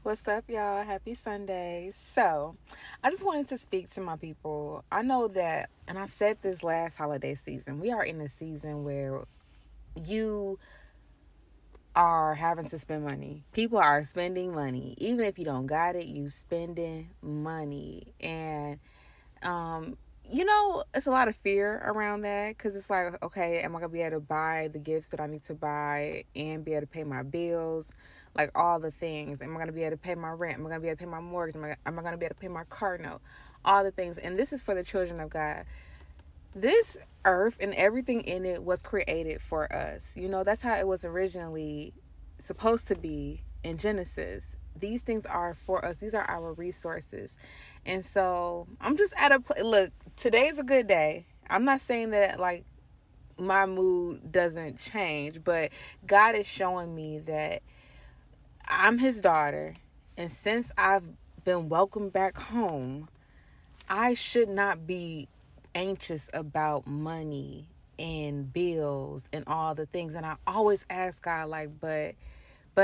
What's up, y'all? Happy Sunday. So, I just wanted to speak to my people. I know that, and I've said this last holiday season, we are in a season where you are having to spend money. People are spending money. Even if you don't got it, you spending money. And it's a lot of fear around that because it's like, okay, am I gonna be able to buy the gifts that I need to buy and be able to pay my bills, like all the things? Am I gonna be able to pay my rent? Am I gonna be able to pay my mortgage? Am I gonna be able to pay my car note? All the things, and this is for the children of God. This earth and everything in it was created for us. That's how it was originally supposed to be in Genesis. These things are for us. These are our resources. And so I'm just at a look, today's a good day. I'm not saying that like my mood doesn't change, but God is showing me that I'm his daughter. And since I've been welcomed back home, I should not be anxious about money and bills and all the things. And I always ask God, like, but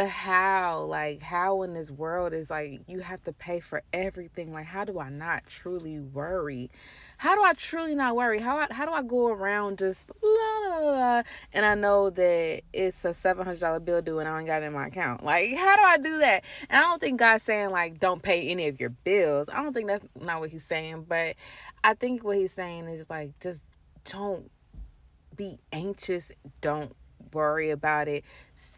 how? Like, how in this world is like you have to pay for everything? Like, how do I not truly worry? How do I truly not worry? How do I go around just la la la and I know that it's a $700 bill due and I ain't got it in my account? Like, how do I do that? And I don't think God's saying like don't pay any of your bills. I don't think that's not what he's saying, but I think what he's saying is like just don't be anxious. Don't worry about it.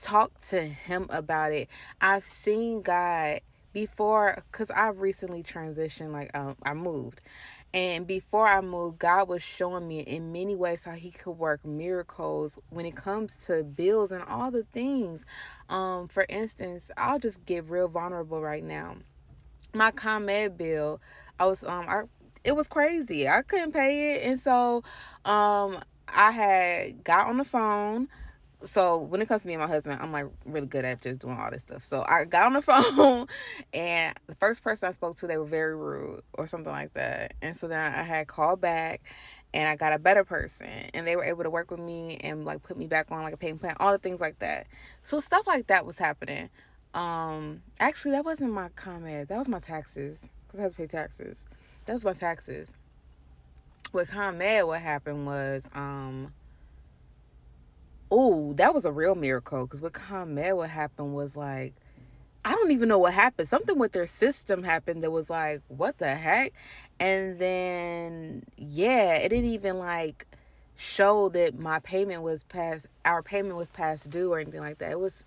Talk to him about it. I've seen God before because I've recently transitioned. Like, I moved. And before I moved, God was showing me in many ways how he could work miracles when it comes to bills and all the things. For instance, I'll just get real vulnerable right now. My ComEd bill, I was it was crazy. I couldn't pay it, and so I had got on the phone. So when it comes to me and my husband, I'm like really good at just doing all this stuff. So I got on the phone, and the first person I spoke to, they were very rude or something like that. And so then I had called back, and I got a better person, and they were able to work with me and like put me back on like a payment plan, all the things like that. So stuff like that was happening. Actually, that wasn't my ComEd. That was my taxes because I had to pay taxes. That was my taxes. With ComEd, what happened was oh, that was a real miracle because with ComEd, what happened was like, I don't even know what happened. Something with their system happened that was like, what the heck? And then, yeah, it didn't even like show that our payment was past due or anything like that. It was,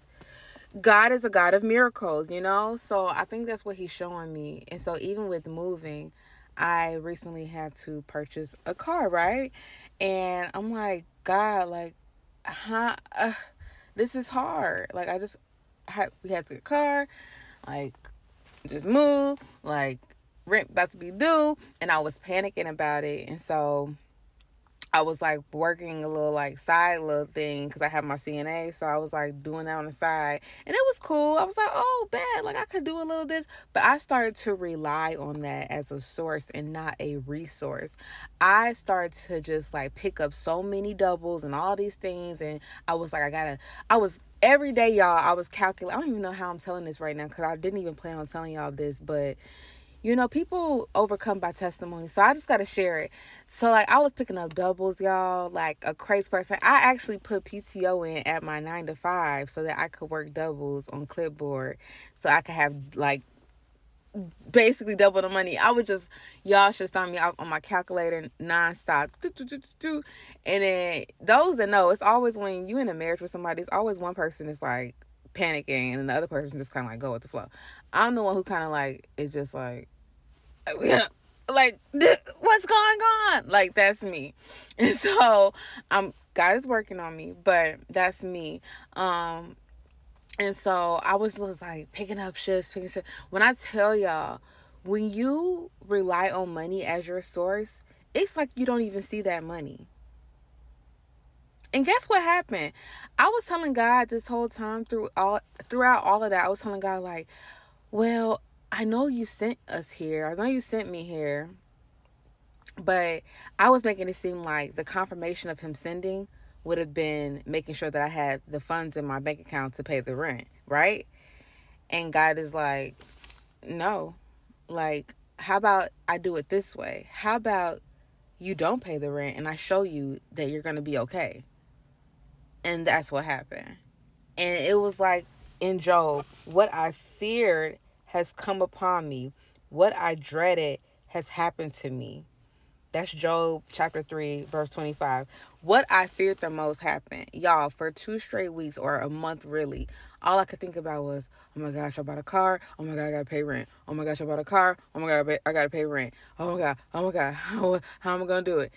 God is a God of miracles. So I think that's what he's showing me. And so even with moving, I recently had to purchase a car, right? And I'm like, God, like, huh? This is hard. Like, we had to get a car, like, just move, like, rent about to be due, and I was panicking about it. And so I was like working a little like side little thing because I have my CNA, so I was like doing that on the side, and it was cool. I was like, oh, bad, like I could do a little this, but I started to rely on that as a source and not a resource. I started to just like pick up so many doubles and all these things, and I was like, I was every day, y'all. I was calculating. I don't even know how I'm telling this right now because I didn't even plan on telling y'all this, but people overcome by testimony. So I just got to share it. So, like, I was picking up doubles, y'all, like a crazy person. I actually put PTO in at my 9 to 5 so that I could work doubles on Clipboard so I could have, like, basically double the money. Y'all should start me out on my calculator nonstop. And then those that know, it's always when you in a marriage with somebody, it's always one person is like panicking and then the other person just kind of like go with the flow. I'm the one who kind of like, it's just like, like what's going on, like that's me. And so God is working on me, but that's me. And so I was just like picking up shifts. When I tell y'all, when you rely on money as your source, it's like you don't even see that money. And guess what happened? I was telling God this whole time throughout all of that, I was telling God like, well, I know you sent us here. I know you sent me here. But I was making it seem like the confirmation of him sending would have been making sure that I had the funds in my bank account to pay the rent, right? And God is like, no. Like, how about I do it this way? How about you don't pay the rent and I show you that you're going to be okay? And that's what happened. And it was like in Job, what I feared has come upon me, what I dreaded has happened to me. That's Job chapter 3, verse 25. What I feared the most happened. Y'all, for 2 straight weeks or a month, really, all I could think about was, oh my gosh, I bought a car. Oh my God, I got to pay rent. Oh my gosh, I bought a car. Oh my God, I got to pay rent. Oh my God, oh my God, how am I going to do it?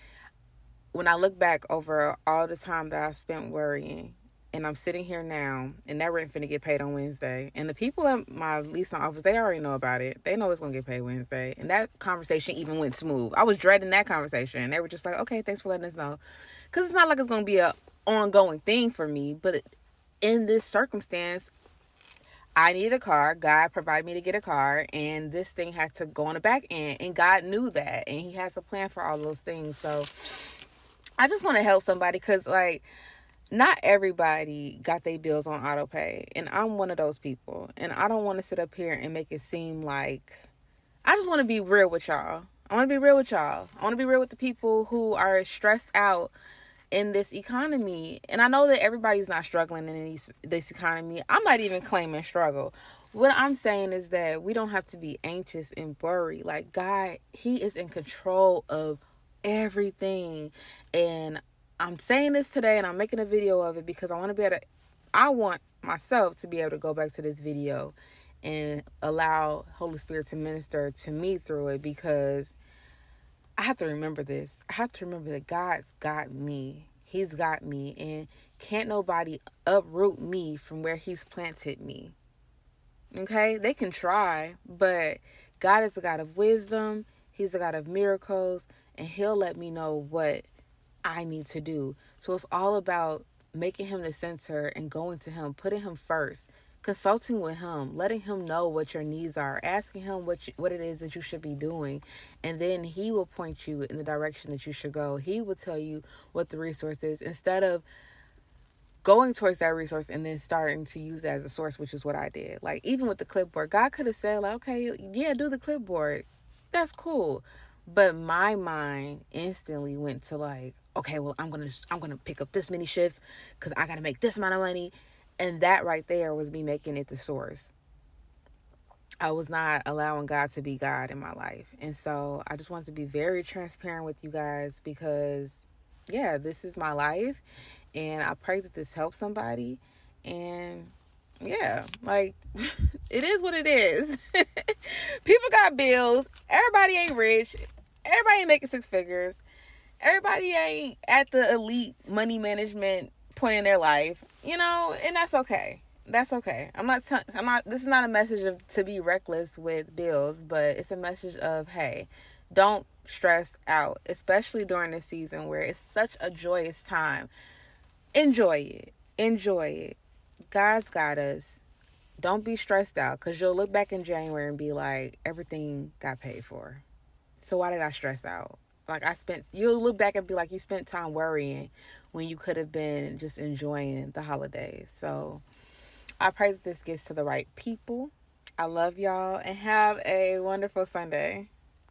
When I look back over all the time that I spent worrying, and I'm sitting here now, and that rent finna get paid on Wednesday. And the people at my leasing office, they already know about it. They know it's gonna get paid Wednesday. And that conversation even went smooth. I was dreading that conversation. They were just like, okay, thanks for letting us know. Because it's not like it's gonna be a ongoing thing for me. But in this circumstance, I needed a car. God provided me to get a car. And this thing had to go on the back end. And God knew that. And He has a plan for all those things. So I just want to help somebody because, like, not everybody got their bills on auto pay, and I'm one of those people. And I don't want to sit up here and make it seem like, I just want to be real with y'all. I want to be real with y'all. I want to be real with the people who are stressed out in this economy. And I know that everybody's not struggling in this economy. I'm not even claiming struggle. What I'm saying is that we don't have to be anxious and worried. Like, God, He is in control of everything. And I'm saying this today and I'm making a video of it because I want to be able to, I want myself to be able to go back to this video and allow Holy Spirit to minister to me through it, because I have to remember this. I have to remember that God's got me. He's got me. And can't nobody uproot me from where He's planted me. Okay? They can try, but God is the God of wisdom. He's the God of miracles. And He'll let me know what I need to do. So it's all about making Him the center and going to Him, putting Him first, consulting with Him, letting Him know what your needs are, asking Him what it is that you should be doing, and then He will point you in the direction that you should go. He will tell you what the resource is, instead of going towards that resource and then starting to use it as a source, which is what I did. Like, even with the clipboard, God could have said, like, okay, yeah, do the clipboard. That's cool. But my mind instantly went to, like, okay, well, I'm gonna pick up this many shifts because I gotta make this amount of money. And that right there was me making it the source. I was not allowing God to be God in my life. And so I just wanted to be very transparent with you guys because, yeah, this is my life. And I pray that this helps somebody. And yeah, like, it is what it is. People got bills. Everybody ain't rich. Everybody ain't making six figures. Everybody ain't at the elite money management point in their life, and that's okay. That's okay. I'm not, this is not a message of to be reckless with bills, but it's a message of, hey, don't stress out, especially during this season where it's such a joyous time. Enjoy it. Enjoy it. God's got us. Don't be stressed out, because you'll look back in January and be like, everything got paid for. So why did I stress out? Like, you'll look back and be like, you spent time worrying when you could have been just enjoying the holidays. So I pray that this gets to the right people. I love y'all and have a wonderful Sunday.